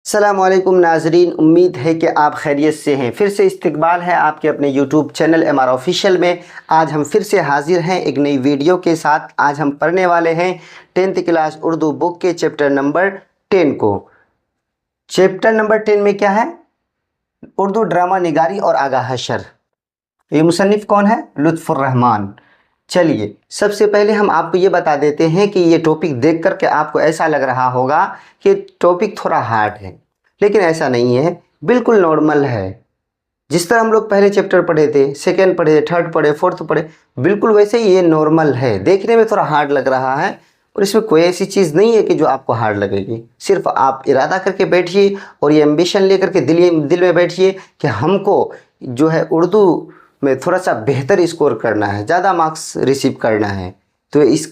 अस्सलामुअलैकुम नाजरीन, उम्मीद है कि आप खैरियत से हैं। फिर से इस्तकबाल है आपके अपने यूट्यूब चैनल MR ऑफिशियल में। आज हम फिर से हाजिर हैं एक नई वीडियो के साथ। आज हम पढ़ने वाले हैं 10th क्लास उर्दू बुक के चैप्टर नंबर 10 को। चैप्टर नंबर 10 में क्या है? उर्दू ड्रामा निगारी और आगाह हशर। ये मुसन्निफ कौन है? लुत्फ़ुर रहमान। चलिए सबसे पहले हम आपको ये बता देते हैं कि ये टॉपिक देख कर के आपको ऐसा लग रहा होगा कि टॉपिक थोड़ा हार्ड है, लेकिन ऐसा नहीं है, बिल्कुल नॉर्मल है। जिस तरह हम लोग पहले चैप्टर पढ़े थे, सेकंड पढ़े, थर्ड पढ़े, फोर्थ पढ़े, बिल्कुल वैसे ही ये नॉर्मल है। देखने में थोड़ा हार्ड लग रहा है और इसमें कोई ऐसी चीज़ नहीं है कि जो आपको हार्ड लगेगी। सिर्फ आप इरादा करके बैठिए और ये एम्बिशन लेकर के दिल में बैठिए कि हमको जो है उर्दू में थोड़ा सा बेहतर स्कोर करना है, ज़्यादा मार्क्स रिसीव करना है। तो इस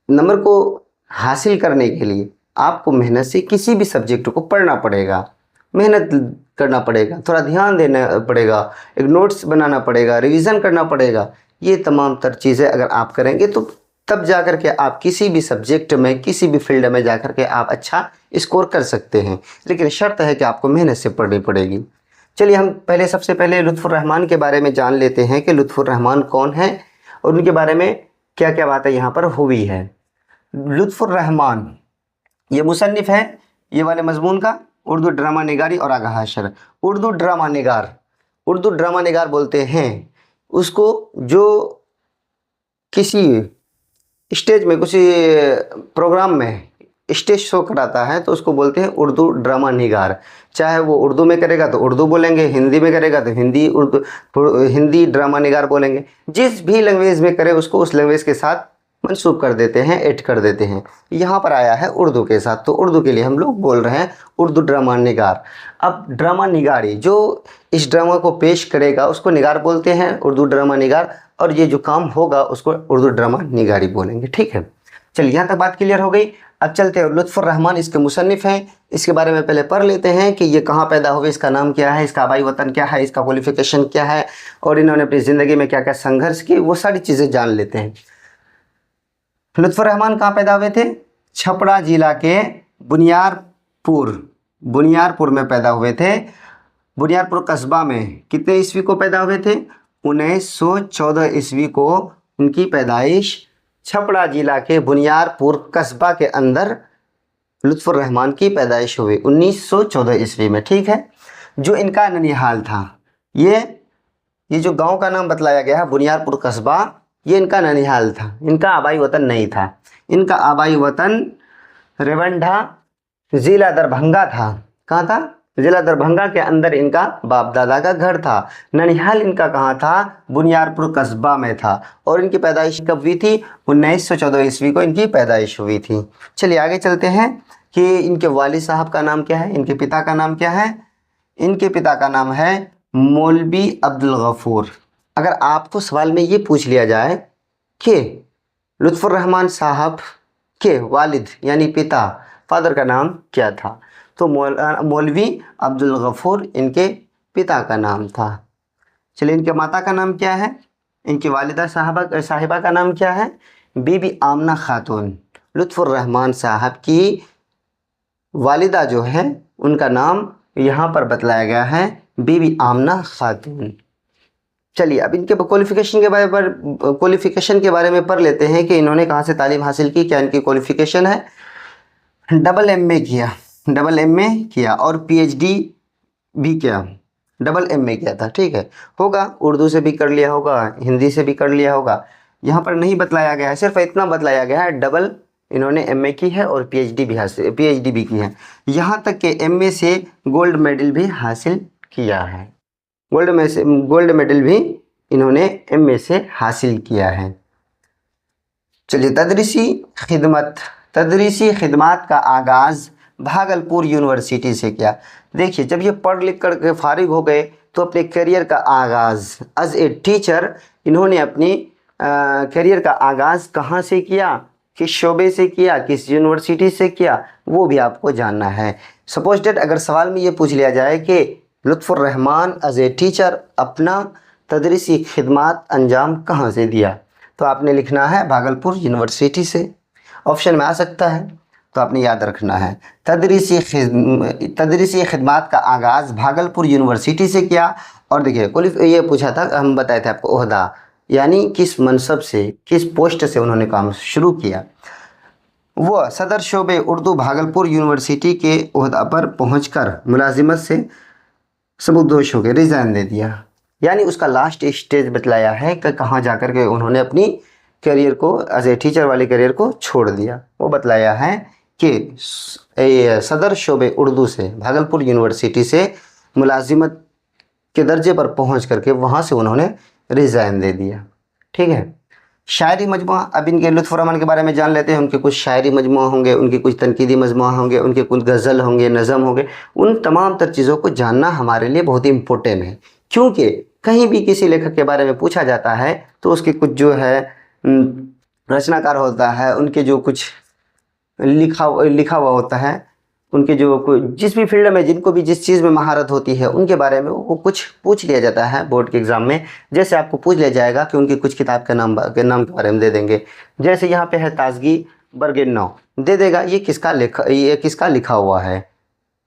नंबर को हासिल करने के लिए आपको मेहनत से किसी भी सब्जेक्ट को पढ़ना पड़ेगा, मेहनत करना पड़ेगा, थोड़ा ध्यान देना पड़ेगा, एक नोट्स बनाना पड़ेगा, रिवीज़न करना पड़ेगा। ये तमाम तर चीज़ें अगर आप करेंगे तो तब जा कर के आप किसी भी सब्जेक्ट में, किसी भी फील्ड में जा कर के आप अच्छा स्कोर कर सकते हैं। लेकिन शर्त है कि आपको मेहनत से पढ़नी पड़ेगी। चलिए हम सबसे पहले लुत्फ़ुर रहमान के बारे में जान लेते हैं कि लुत्फ़ुर रहमान कौन है और उनके बारे में क्या क्या बातें यहाँ पर हुई है। लुत्फ़ुर रहमान ये मुसन्निफ़ है ये वाले मज़मून का, उर्दू ड्रामा निगारी और आगाह हशर। उर्दू ड्रामा निगार बोलते हैं उसको जो किसी स्टेज में, किसी प्रोग्राम में स्टेज शो कराता है तो उसको बोलते हैं उर्दू ड्रामा निगार। चाहे वो उर्दू में करेगा तो उर्दू बोलेंगे, हिंदी में करेगा तो हिंदी ड्रामा निगार बोलेंगे। जिस भी लैंग्वेज में करे उसको उस लैंग्वेज के साथ मंसूब कर देते हैं, ऐड कर देते हैं। यहाँ पर आया है उर्दू के साथ, तो उर्दू के लिए हम लोग बोल रहे हैं उर्दू ड्रामा निगार। अब ड्रामा निगारी जो इस ड्रामा को पेश करेगा उसको निगार बोलते हैं, उर्दू ड्रामा निगार, और ये जो काम होगा उसको उर्दू ड्रामा निगारी बोलेंगे। ठीक है, चलिए यहाँ तक बात क्लियर हो गई। अब चलते हैं, लुत्फ़ुर रहमान इसके मुसन्निफ़ हैं। इसके बारे में पहले पढ़ लेते हैं कि ये कहाँ पैदा हुए, इसका नाम क्या है, इसका आबाई वतन क्या है, इसका क्वालिफ़िकेशन क्या है और इन्होंने अपनी ज़िंदगी में क्या क्या संघर्ष किए, वो सारी चीज़ें जान लेते हैं। लुत्फ़ुर रहमान कहाँ पैदा हुए थे? छपरा जिला के बुनियारपुर में पैदा हुए थे। बुनियारपुर कस्बा में कितने ईस्वी को पैदा हुए थे? 1914 ईस्वी को उनकी पैदाइश छपरा जिला के बुनियारपुर कस्बा के अंदर लुत्फ़ुर रहमान की पैदाइश हुई 1914 ईस्वी में। ठीक है, जो इनका ननिहाल था, ये जो गांव का नाम बतलाया गया है बुनियारपुर कस्बा, ये इनका ननिहाल था, इनका आबाई वतन नहीं था। इनका आबाई वतन रेवंडा ज़िला दरभंगा था। कहाँ था? ज़िला दरभंगा के अंदर इनका बाप दादा का घर था। ननिहाल इनका कहाँ था? बुनियारपुर कस्बा में था। और इनकी पैदाइश कब हुई थी? 1914 ईस्वी को इनकी पैदाइश हुई थी। चलिए आगे चलते हैं कि इनके वालिद साहब का नाम क्या है, इनके पिता का नाम क्या है। इनके पिता का नाम है मौलवी अब्दुल गफूर। अगर आपको सवाल में ये पूछ लिया जाए कि लुत्फ़ुर रहमान साहब के वालिद यानी पिता, फादर का नाम क्या था, तो मौलवी अब्दुल गफूर इनके पिता का नाम था। चलिए इनके माता का नाम क्या है, इनकी वालिदा साहिबा का नाम क्या है? बीबी आमना खातून। लुत्फ़ुर रहमान साहब की वालिदा जो है उनका नाम यहाँ पर बतलाया गया है बीबी आमना खातून। चलिए अब इनके क्वालिफ़िकेशन के बारे में पढ़ लेते हैं कि इन्होंने कहाँ से तालीम हासिल की, क्या इनकी क्वालिफ़िकेशन है। डबल एम ए किया और PhD भी किया, डबल MA किया था। ठीक है, होगा उर्दू से भी कर लिया होगा, हिंदी से भी कर लिया होगा, यहाँ पर नहीं बतलाया गया है, सिर्फ इतना बतलाया गया है डबल इन्होंने MA की है और PhD भी की है। यहाँ तक कि MA से गोल्ड मेडल भी हासिल किया है, गोल्ड मेडल भी इन्होंने MA से हासिल किया है। चलिए तदरीसी खिदमत का आगाज़ भागलपुर यूनिवर्सिटी से किया। देखिए जब ये पढ़ लिख कर के फारिग हो गए तो अपने करियर का आगाज़ एज ए टीचर इन्होंने अपनी करियर का आगाज़ कहाँ से किया, किस शोबे से किया, किस यूनिवर्सिटी से किया, वो भी आपको जानना है। सपोज डेट अगर सवाल में ये पूछ लिया जाए कि लुत्फ़ुर रहमान एज ए टीचर अपना तदरीसी खिदमत अंजाम कहाँ से दिया, तो आपने लिखना है भागलपुर यूनिवर्सिटी से। ऑप्शन में आ सकता है तो आपने याद रखना है। तदरीसी खिदमत का आगाज़ भागलपुर यूनिवर्सिटी से किया। और देखिए ये पूछा था, हम बताए थे आपको ओहदा यानी किस मनसब से, किस पोस्ट से उन्होंने काम शुरू किया। वो सदर शोबे उर्दू भागलपुर यूनिवर्सिटी के ओहदा पर पहुंचकर मुलाजिमत से सबुकदोश हो गए, रिज़ाइन दे दिया। यानी उसका लास्ट स्टेज बतलाया है कि कहाँ जाकर के उन्होंने अपनी करियर को, एज ए टीचर वाले करियर को छोड़ दिया। वो बतलाया है कि सदर शोबे उर्दू से भागलपुर यूनिवर्सिटी से मुलाजिमत के दर्जे पर पहुंच करके वहाँ से उन्होंने रिज़ाइन दे दिया। ठीक है। शायरी मजमुआ, अब इनके लुत्फ़ुर रहमान के बारे में जान लेते हैं। उनके कुछ शायरी मजमुआ होंगे, उनके कुछ तनकीदी मजमुआ होंगे, उनके कुछ गज़ल होंगे, नज़म होंगे। उन तमाम तर चीज़ों को जानना हमारे लिए बहुत ही इम्पोर्टेंट है, क्योंकि कहीं भी किसी लेखक के बारे में पूछा जाता है तो उसके कुछ जो है रचनाकार होता है, उनके जो कुछ लिखा हुआ होता है, उनके जो जिस भी फील्ड में, जिनको भी जिस चीज़ में महारत होती है, उनके बारे में वो कुछ पूछ लिया जाता है बोर्ड के एग्ज़ाम में। जैसे आपको पूछ लिया जाएगा कि उनकी कुछ किताब के नाम के बारे में दे देंगे। जैसे यहाँ पे है ताजगी बरगेन्नौ, दे देगा ये किसका लिखा हुआ है,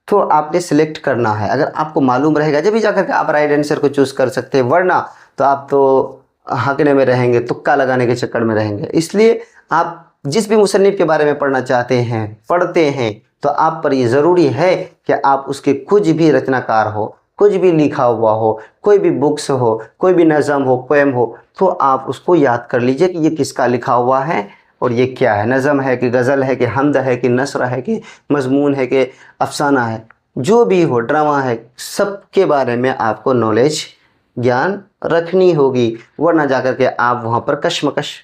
तो आपने सिलेक्ट करना है। अगर आपको मालूम रहेगा जब भी जाकर के आप राइट आंसर को चूज़ कर सकते हैं, वरना तो आप तो हकने में रहेंगे, तुक्का लगाने के चक्कर में रहेंगे। इसलिए आप जिस भी मुसन्निफ़ के बारे में पढ़ना चाहते हैं, पढ़ते हैं, तो आप पर ये ज़रूरी है कि आप उसके कुछ भी रचनाकार हो, कुछ भी लिखा हुआ हो, कोई भी बुक्स हो, कोई भी नज़म हो, पोएम हो, तो आप उसको याद कर लीजिए कि ये किसका लिखा हुआ है और ये क्या है। नज़म है कि गज़ल है कि हमद है कि नस्र है कि मज़मून है कि अफसाना है, जो भी हो, ड्रामा है, सब के बारे में आपको नॉलेज, ज्ञान रखनी होगी। वरना जाकर के आप वहाँ पर कशमकश,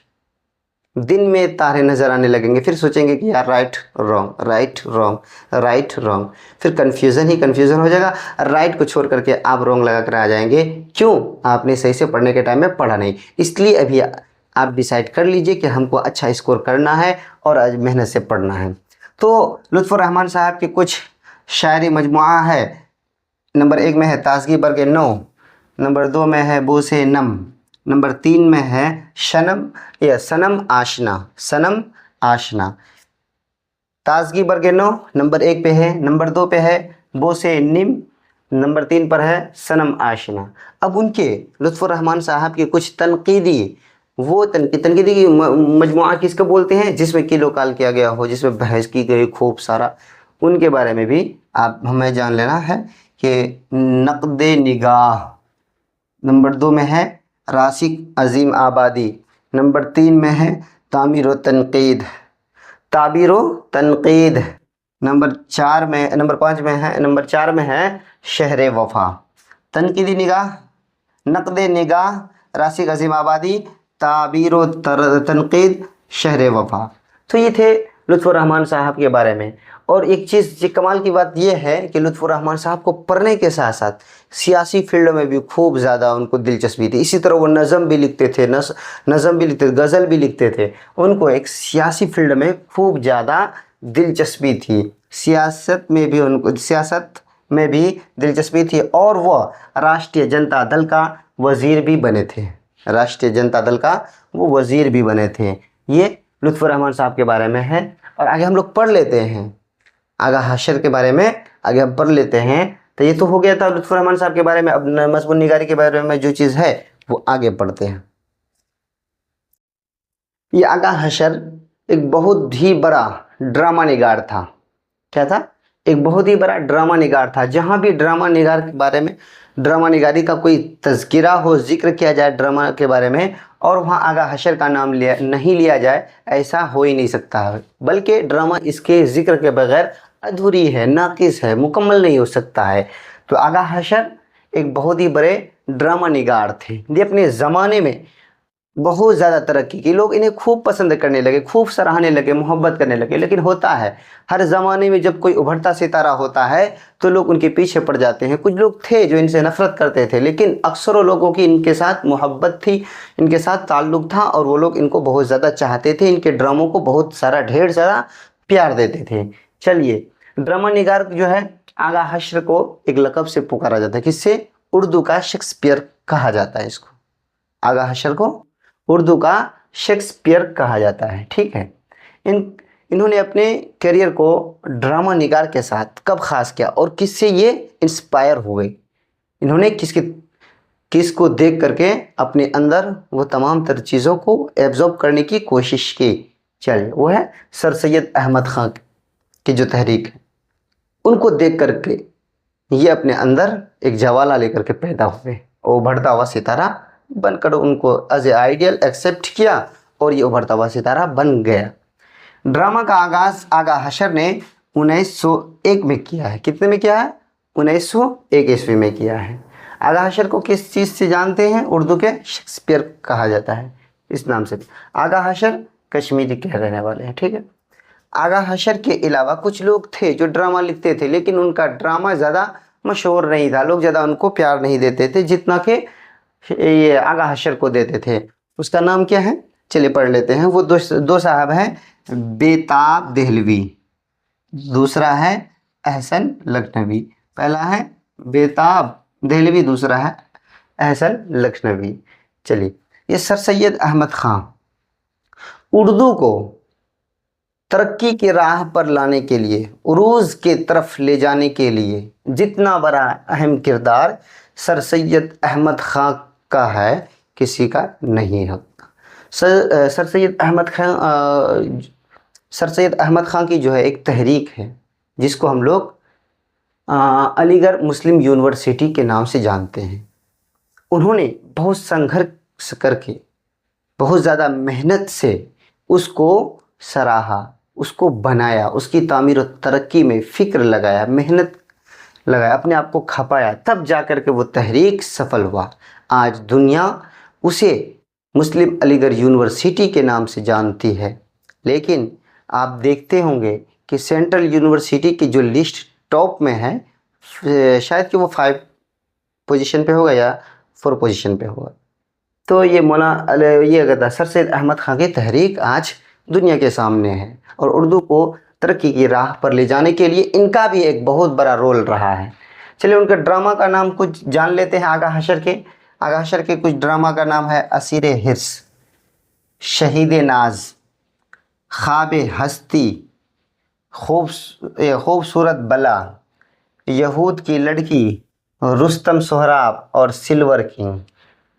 दिन में तारे नज़र आने लगेंगे, फिर सोचेंगे कि यार right wrong, right wrong, right wrong, फिर कन्फ्यूज़न हो जाएगा। राइट को छोड़ करके आप रॉन्ग लगा कर आ जाएंगे। क्यों? आपने सही से पढ़ने के टाइम में पढ़ा नहीं। इसलिए अभी आप डिसाइड कर लीजिए कि हमको अच्छा स्कोर करना है और आज मेहनत से पढ़ना है। तो लुत्फ़ुर रहमान साहब के कुछ शायरी मजमुआ है। नंबर 1 में है ताज़गी बरगेन्नौ, नंबर 2 में है बोसे नम, नंबर 3 में है सनम आशना। ताज़गी बरगेन्नौ नंबर 1 पे है, नंबर 2 पे है बोसे निम, नंबर 3 पर है सनम आशना। अब उनके लुत्फ़ुर रहमान साहब के कुछ तनकीदी की मजमुआ किसको बोलते हैं, जिसमें किलोकाल किया गया हो, जिसमें बहस की गई खूब सारा, उनके बारे में भी आप हमें जान लेना है कि नक़्द निगाह नंबर 2 में है राशिक अजीम आबादी, नंबर 3 में है ताबीर व तनक़ीद, नंबर 4 में है शहर वफ़ा। तनकीदी निगाह, नक़्द निगाह, राशिक अजीम आबादी, ताबीर व तनक़ीद, शहर वफ़ा। तो ये थे लुत्फ़ुर रहमान साहब के बारे में। और एक चीज़ कमाल की बात यह है कि लुत्फ़ुर रहमान साहब को पढ़ने के साथ साथ सियासी फील्ड में भी खूब ज़्यादा उनको दिलचस्पी थी। इसी तरह वो नज़म भी लिखते थे, गज़ल भी लिखते थे। उनको एक सियासी फील्ड में खूब ज़्यादा दिलचस्पी थी, सियासत में भी दिलचस्पी थी। और वह राष्ट्रीय जनता दल का वज़ीर भी बने थे, वो वज़ीर भी बने थे। ये लुत्फ़ुर रहमान साहब के बारे में है। और आगे हम लोग पढ़ लेते हैं, आगा हशर के बारे में आगे हम पढ़ लेते हैं। तो ये तो हो गया था लुत्फ़ुर रहमान साहब के बारे में। अब मज़मून निगारी के बारे में जो चीज़ है वो आगे पढ़ते हैं। ये आगा हशर एक बहुत ही बड़ा ड्रामा निगार था। क्या था? एक बहुत ही बड़ा ड्रामा निगार था। जहाँ भी ड्रामा निगार के बारे में, ड्रामा निगारी का कोई तज़किरा हो, जिक्र किया जाए ड्रामा के बारे में, और वहाँ आगा हशर का नाम नहीं लिया जाए, ऐसा हो ही नहीं सकता है। बल्कि ड्रामा इसके ज़िक्र के बगैर अधूरी है, नाक़िस है, मुकम्मल नहीं हो सकता है। तो आगा हशर एक बहुत ही बड़े ड्रामा निगार थे। ये अपने ज़माने में बहुत ज़्यादा तरक्की की, लोग इन्हें खूब पसंद करने लगे, खूब सराहने लगे, मोहब्बत करने लगे। लेकिन होता है हर ज़माने में जब कोई उभरता सितारा होता है तो लोग उनके पीछे पड़ जाते हैं। कुछ लोग थे जो इनसे नफ़रत करते थे, लेकिन अक्सरों लोगों की इनके साथ मोहब्बत थी, इनके साथ ताल्लुक़ था, और वो लोग इनको बहुत ज़्यादा चाहते थे, इनके ड्रामों को ढेर सारा प्यार देते थे। चलिए, ड्रामा निगार जो है आगा हशर को एक लक़ब से पुकारा जाता है। किससे? उर्दू का शेक्सपियर कहा जाता है इसको। आगा हशर को उर्दू का शेक्सपियर कहा जाता है। ठीक है। इन्होंने अपने करियर को ड्रामा निगार के साथ कब ख़ास किया और किससे ये इंस्पायर हुए, इन्होंने किसको देख करके अपने अंदर वो तमाम तर चीज़ों को एब्जॉर्ब करने की कोशिश की। चलिए, वो है सर सैयद अहमद ख़ान की जो तहरीक है, उनको देख करके ये अपने अंदर एक ज्वाला लेकर के पैदा हुए, उभरता हुआ सितारा बनकर उनको एज ए आइडियल एक्सेप्ट किया और ये उभरता हुआ सितारा बन गया। ड्रामा का आगाज़ आगा हशर ने 1901 में किया है। कितने में किया है? 1901 ईस्वी में किया है। आगा हशर को किस चीज़ से जानते हैं? उर्दू के शेक्सपियर कहा जाता है इस नाम से। आगा हशर कश्मीरी के रहने वाले हैं, ठीक है। आगा हशर के अलावा कुछ लोग थे जो ड्रामा लिखते थे, लेकिन उनका ड्रामा ज़्यादा मशहूर नहीं था, लोग ज़्यादा उनको प्यार नहीं देते थे जितना कि ये आगा हशर को देते थे। उसका नाम क्या है? चलिए पढ़ लेते हैं। वो दो साहब हैं, बेताब देहलवी, दूसरा है अहसन लखनवी। पहला है बेताब देहलवी, दूसरा है अहसन लखनवी। चलिए, ये सर सैयद अहमद ख़ान उर्दू को तरक्की की राह पर लाने के लिए, उरूज के तरफ ले जाने के लिए जितना बड़ा अहम किरदार सर सैयद अहमद ख़ान का है, किसी का नहीं है। सर सैयद अहमद ख़ान की जो है एक तहरीक है जिसको हम लोग अलीगढ़ मुस्लिम यूनिवर्सिटी के नाम से जानते हैं। उन्होंने बहुत संघर्ष करके, बहुत ज़्यादा मेहनत से उसको सराहा, उसको बनाया, उसकी तामीर और तरक्की में फ़िक्र लगाया, मेहनत लगाया, अपने आप को खपाया, तब जा कर के वो तहरीक सफल हुआ। आज दुनिया उसे मुस्लिम अलीगढ़ यूनिवर्सिटी के नाम से जानती है। लेकिन आप देखते होंगे कि सेंट्रल यूनिवर्सिटी की जो लिस्ट टॉप में है, शायद कि वो 5 पोजीशन पे होगा या 4 पोजीशन पे होगा। तो ये अगर सर सैयद अहमद ख़ान की तहरीक आज दुनिया के सामने है और उर्दू को तरक्की की राह पर ले जाने के लिए इनका भी एक बहुत बड़ा रोल रहा है। चलिए, उनका ड्रामा का नाम कुछ जान लेते हैं। आगा हशर के कुछ ड्रामा का नाम है असीर हिर्स, शहीद नाज, ख्वाब हस्ती, खूबसूरत बला, यहूद की लड़की, रुस्तम सोहराब और सिल्वर किंग।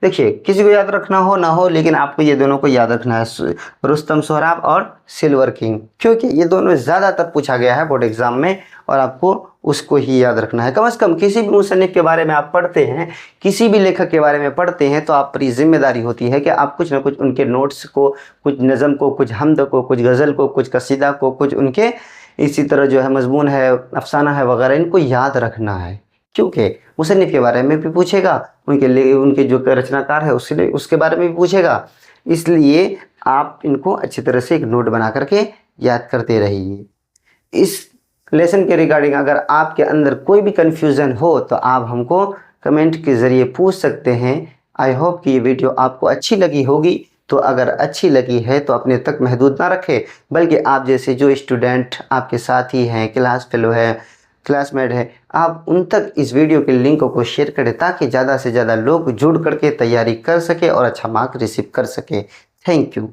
देखिए, किसी को याद रखना हो ना हो, लेकिन आपको ये दोनों को याद रखना है, रुस्तम सोहराब और सिल्वर किंग, क्योंकि ये दोनों ज़्यादातर पूछा गया है बोर्ड एग्ज़ाम में और आपको उसको ही याद रखना है। कम से कम किसी भी मुसन्निफ़ के बारे में आप पढ़ते हैं, किसी भी लेखक के बारे में पढ़ते हैं, तो आप पर जिम्मेदारी होती है कि आप कुछ ना कुछ उनके नोट्स को, कुछ नज़म को, कुछ हमद को, कुछ गज़ल को, कुछ कसीदा को, कुछ उनके इसी तरह जो है मजमून है, अफसाना है वगैरह, इनको याद रखना है, क्योंकि मुसन्निफ़ के बारे में भी पूछेगा, उनके जो रचनाकार है उसके बारे में भी पूछेगा। इसलिए आप इनको अच्छी तरह से एक नोट बना करके याद करते रहिए। इस लेसन के रिगार्डिंग अगर आपके अंदर कोई भी कन्फ्यूज़न हो तो आप हमको कमेंट के ज़रिए पूछ सकते हैं। आई होप कि ये वीडियो आपको अच्छी लगी होगी। तो अगर अच्छी लगी है तो अपने तक महदूद ना रखें, बल्कि आप जैसे जो स्टूडेंट आपके साथी हैं, क्लास फेलो है, क्लासमेट है, आप उन तक इस वीडियो के लिंक को शेयर करें ताकि ज़्यादा से ज़्यादा लोग जुड़ करके तैयारी कर सके और अच्छा मार्क रिसीव कर सके। Thank you.